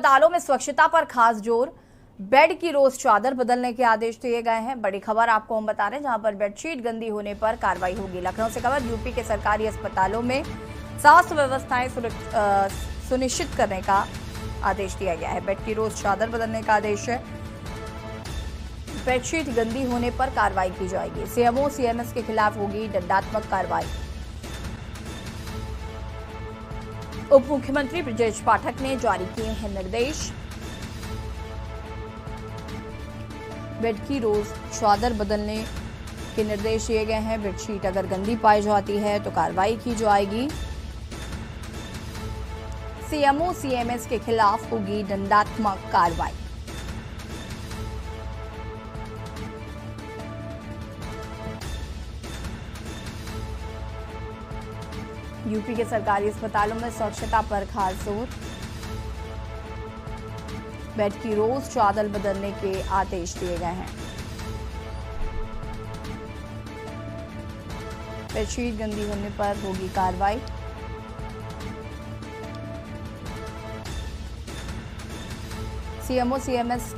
अस्पतालों में स्वच्छता पर खास जोर, बेड की रोज चादर बदलने के आदेश दिए गए हैं। बड़ी खबर आपको हम बता रहे हैं, जहां पर बेडशीट गंदी होने पर कार्रवाई होगी। लखनऊ से खबर, यूपी के सरकारी अस्पतालों में स्वास्थ्य व्यवस्थाएं सुनिश्चित करने का आदेश दिया गया है। बेड की रोज चादर बदलने का आदेश है। बेडशीट गंदी होने पर कार्रवाई की जाएगी। सीएमओ सीएमएस के खिलाफ होगी दंडात्मक कार्रवाई। उप मुख्यमंत्री ब्रजेश पाठक ने जारी किए हैं निर्देश। बेड की रोज चादर बदलने के निर्देश दिए गए हैं। बेडशीट अगर गंदी पाई जाती है तो कार्रवाई की जाएगी। सीएमओ सीएमएस के खिलाफ होगी दंडात्मक कार्रवाई। यूपी के सरकारी अस्पतालों में स्वच्छता पर खास जोर, बेड की रोज चादर बदलने के आदेश दिए गए हैं। बेडशीट गंदी होने पर होगी कार्रवाई। सीएमओ सीएमएस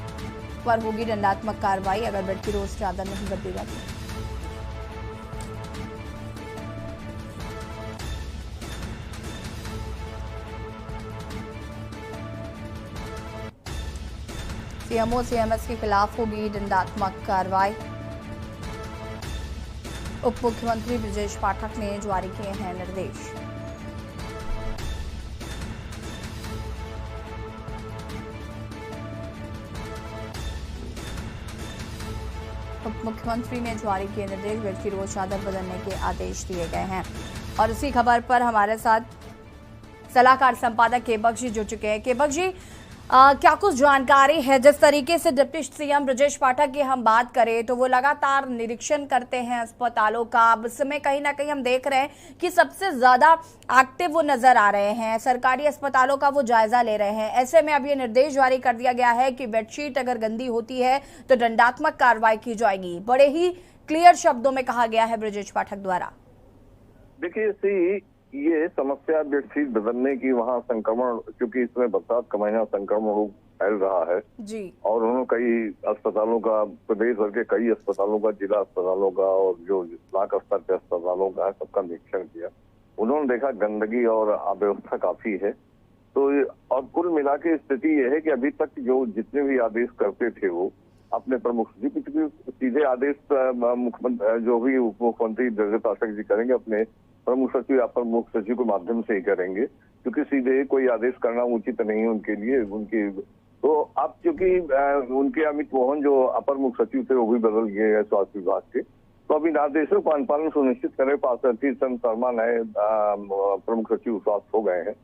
पर होगी दंडात्मक कार्रवाई अगर बेड की रोज चादर नहीं बदली जाती। सीएमओ सीएमएस के खिलाफ होगी दंडात्मक कार्रवाई। उप मुख्यमंत्री ब्रजेश पाठक ने जारी किए हैं निर्देश। उप मुख्यमंत्री ने जारी किए निर्देश, बेड की रोज चादर बदलने के आदेश दिए गए हैं। और इसी खबर पर हमारे साथ सलाहकार संपादक केबक जी जुड़ चुके हैं। केबक जी, क्या कुछ जानकारी है? जिस तरीके से डिप्टी सीएम ब्रजेश पाठक की हम बात करें तो वो लगातार निरीक्षण करते हैं अस्पतालों का। अब इस समय कहीं ना कहीं हम देख रहे हैं कि सबसे ज्यादा एक्टिव वो नजर आ रहे हैं, सरकारी अस्पतालों का वो जायजा ले रहे हैं। ऐसे में अब ये निर्देश जारी कर दिया गया है कि बेडशीट अगर गंदी होती है तो दंडात्मक कार्रवाई की जाएगी। बड़े ही क्लियर शब्दों में कहा गया है ब्रजेश पाठक द्वारा। देखिए, ये समस्या बेडशीट बदलने की, वहाँ संक्रमण, क्योंकि इसमें बरसात का महीना, संक्रमण फैल रहा है जी। और उन्होंने कई अस्पतालों का, प्रदेश भर के कई अस्पतालों का, जिला अस्पतालों का और जो ब्लॉक स्तर के अस्पतालों का है, सबका निरीक्षण किया। उन्होंने देखा गंदगी और अव्यवस्था काफी है। तो और कुल मिला के स्थिति ये है कि अभी तक जो जितने भी आदेश करते थे वो अपने प्रमुख सचिव, सीधे आदेश मुख्यमंत्री जो भी उप मुख्यमंत्री ब्रजेश पाठक जी करेंगे, अपने प्रमुख सचिव या प्रमुख सचिव के माध्यम से ही करेंगे, क्योंकि सीधे कोई आदेश करना उचित नहीं है उनके लिए। तो अब चूंकि उनके अमित मोहन जो अपर मुख्य सचिव थे वो भी बदल गए हैं स्वास्थ्य विभाग के, तो अभी आदेशों का अनुपालन सुनिश्चित करे पार्थिव शर्मा नए प्रमुख सचिव स्वास्थ्य हो गए हैं।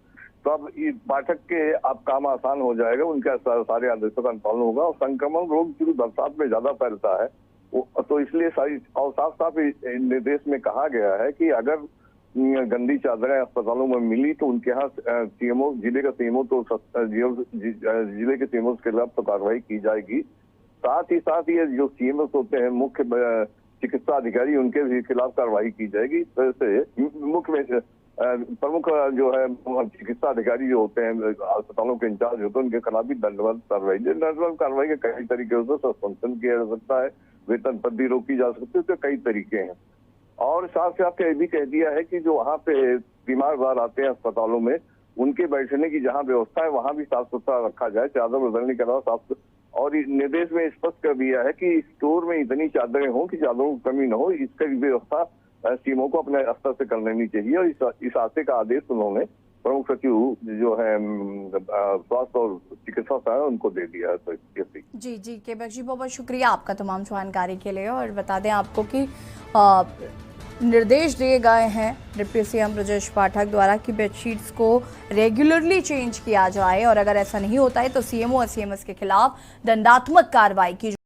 तो अब पाठक के अब काम आसान हो जाएगा, उनके सारे आदेशों का अनुपालन होगा। और संक्रमण रोग चूंकि बरसात में ज्यादा फैलता है तो इसलिए सारी, और साफ साफ निर्देश में कहा गया है कि अगर गंदी चादरें अस्पतालों में मिली तो उनके यहाँ सीएमओ, जिले का सीएमओ, तो जिले के सीएमओ के खिलाफ तो कार्रवाई की जाएगी। साथ ही ये जो सीएमओ होते हैं, मुख्य चिकित्सा अधिकारी, उनके भी खिलाफ कार्रवाई की जाएगी। इस तरह से मुख्य प्रमुख जो है चिकित्सा अधिकारी जो होते हैं, अस्पतालों के इंचार्ज होते हैं, उनके खिलाफ भी दंडवत कार्रवाई के कई तरीके से सस्पेंशन किया जा सकता है, वेतन पद्धति रोकी जा सकती है, तो कई तरीके हैं। और साथ साथ ये भी कह दिया है कि जो वहाँ पे बीमार बार आते हैं अस्पतालों में, उनके बैठने की जहाँ व्यवस्था है वहाँ भी साफ सुथरा रखा जाए, चादर बदलने के अलावा साफ। और निर्देश में स्पष्ट कर दिया है कि स्टोर में इतनी चादरें हों कि चादरों की कमी न हो, इसका व्यवस्था सीएमओ को अपने स्तर से कर लेनी चाहिए। और इस आशय का आदेश उन्होंने प्रमुख सचिव जो है स्वास्थ्य और चिकित्सा है उनको दे दिया है। तो जी जी केबक जी, बहुत बहुत शुक्रिया आपका तमाम जानकारी के लिए। और बता दें आपको कि निर्देश दिए गए हैं डिप्टी सीएम ब्रजेश पाठक द्वारा कि बेडशीट्स को रेगुलरली चेंज किया जाए और अगर ऐसा नहीं होता है तो सीएमओ और सीएमएस के खिलाफ दंडात्मक कार्रवाई की